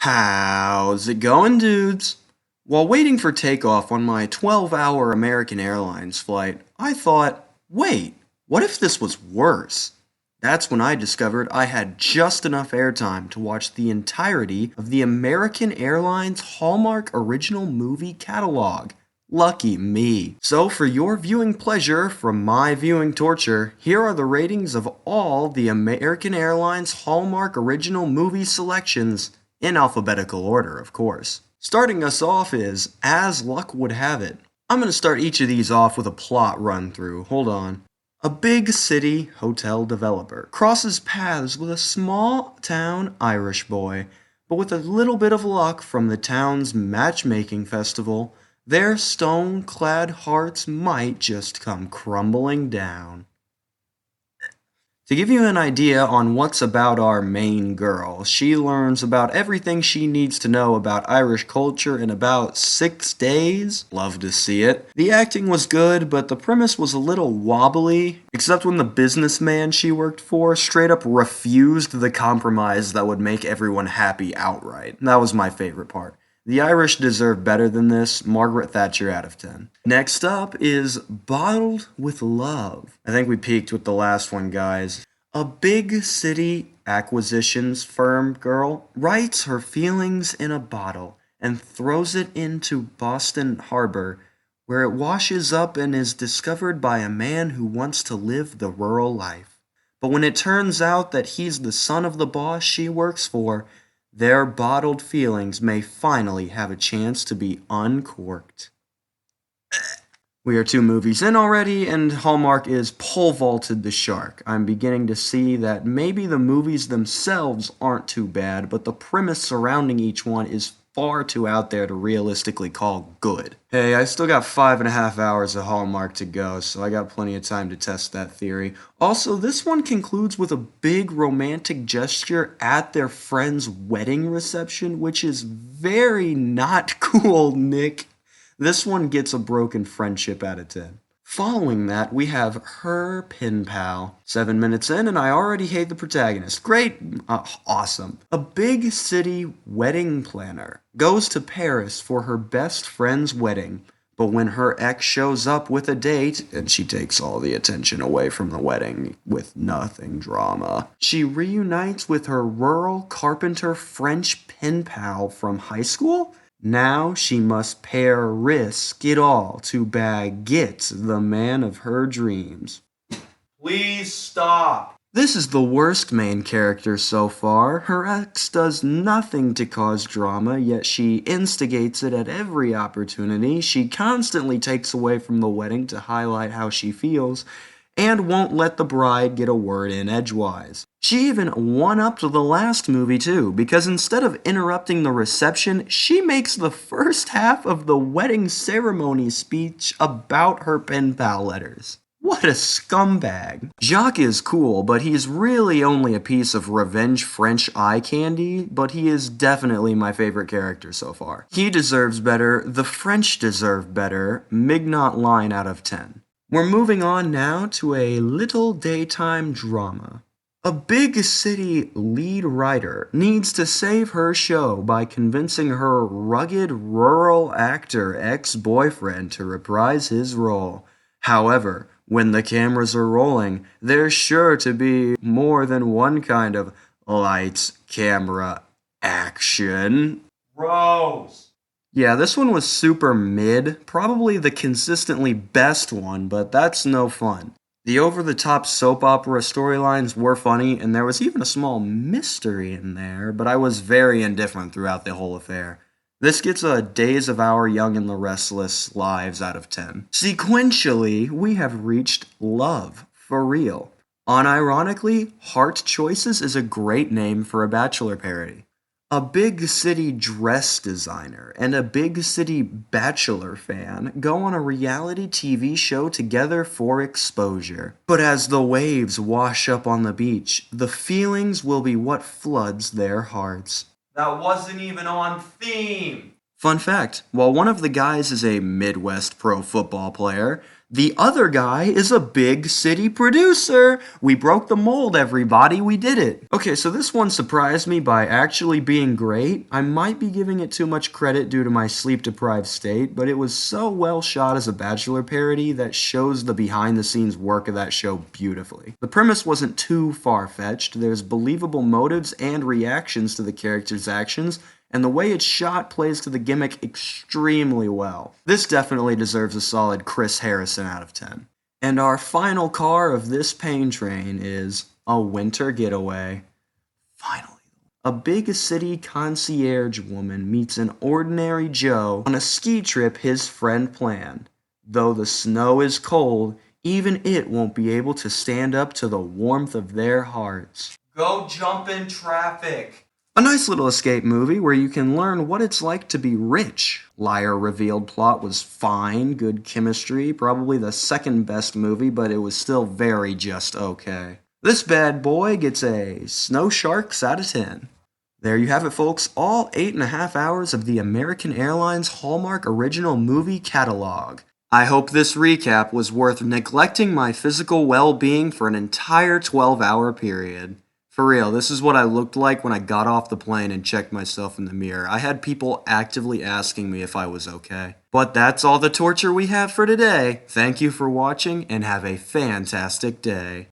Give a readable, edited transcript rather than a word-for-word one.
How's it going, dudes? While waiting for takeoff on my 12-hour American Airlines flight, I thought, wait, what if this was worse? That's when I discovered I had just enough airtime to watch the entirety of the American Airlines Hallmark original movie catalog. Lucky me. So, for your viewing pleasure from my viewing torture, here are the ratings of all the American Airlines Hallmark original movie selections, in alphabetical order, of course. Starting us off is As Luck Would Have It. I'm going to start each of these off with a plot run through. Hold on. A big city hotel developer crosses paths with a small town Irish boy, but with a little bit of luck from the town's matchmaking festival, their stone-clad hearts might just come crumbling down. To give you an idea on what's about our main girl, she learns about everything she needs to know about Irish culture in about 6 days. Love to see it. The acting was good, but the premise was a little wobbly, except when the businessman she worked for straight up refused the compromise that would make everyone happy outright. That was my favorite part. The Irish deserve better than this. Margaret Thatcher out of 10. Next up is Bottled with Love. I think we peaked with the last one, guys. A big city acquisitions firm girl writes her feelings in a bottle and throws it into Boston Harbor, where it washes up and is discovered by a man who wants to live the rural life. But when it turns out that he's the son of the boss she works for, their bottled feelings may finally have a chance to be uncorked. We are 2 movies in already, and Hallmark is pole vaulted the shark. I'm beginning to see that maybe the movies themselves aren't too bad, but the premise surrounding each one is far too out there to realistically call good. Hey, I still got 5.5 hours of Hallmark to go, so I got plenty of time to test that theory. Also, this one concludes with a big romantic gesture at their friend's wedding reception, which is very not cool, Nick. This one gets a broken friendship out of 10. Following that, we have Her Pen Pal. 7 minutes in, and I already hate the protagonist. Great. Awesome. A big city wedding planner goes to Paris for her best friend's wedding, but when her ex shows up with a date, and she takes all the attention away from the wedding with nothing drama, she reunites with her rural carpenter French pen pal from high school. Now she must risk it all to get the man of her dreams. Please stop. This is the worst main character so far. Her ex does nothing to cause drama, yet she instigates it at every opportunity. She constantly takes away from the wedding to highlight how she feels, and won't let the bride get a word in edgewise. She even one-upped the last movie too, because instead of interrupting the reception, she makes the first half of the wedding ceremony speech about her pen pal letters. What a scumbag. Jacques is cool, but he's really only a piece of revenge French eye candy, but he is definitely my favorite character so far. He deserves better, the French deserve better, Mignot line out of 10. We're moving on now to a little daytime drama. A big city lead writer needs to save her show by convincing her rugged rural actor ex-boyfriend to reprise his role. However, when the cameras are rolling, there's sure to be more than one kind of lights, camera, action. Rose! Yeah, this one was super mid, probably the consistently best one, but that's no fun. The over-the-top soap opera storylines were funny, and there was even a small mystery in there, but I was very indifferent throughout the whole affair. This gets a Days of Our Young and the Restless Lives out of 10. Sequentially, we have reached Love, for real. Unironically, Heart Choices is a great name for a Bachelor parody. A big city dress designer and a big city Bachelor fan go on a reality TV show together for exposure. But as the waves wash up on the beach, the feelings will be what floods their hearts. That wasn't even on theme! Fun fact, while one of the guys is a Midwest pro football player, The other guy is a big city producer. We broke the mold, everybody. We did it. Okay, so this one surprised me by actually being great. I might be giving it too much credit due to my sleep-deprived state, but it was so well shot as a Bachelor parody that shows the behind-the-scenes work of that show beautifully. The premise wasn't too far-fetched. There's believable motives and reactions to the characters' actions, and the way it's shot plays to the gimmick extremely well. This definitely deserves a solid Chris Harrison out of 10. And our final car of this pain train is a winter getaway. Finally. A big city concierge woman meets an ordinary Joe on a ski trip his friend planned. Though the snow is cold, even it won't be able to stand up to the warmth of their hearts. Go jump in traffic! A nice little escape movie where you can learn what it's like to be rich. Liar revealed plot was fine, good chemistry, probably the second best movie, but it was still very just okay. This bad boy gets a Snow Sharks out of 10. There you have it, folks, all 8.5 hours of the American Airlines Hallmark original movie catalog. I hope this recap was worth neglecting my physical well-being for an entire 12-hour period. For real, this is what I looked like when I got off the plane and checked myself in the mirror. I had people actively asking me if I was okay. But that's all the torture we have for today. Thank you for watching and have a fantastic day.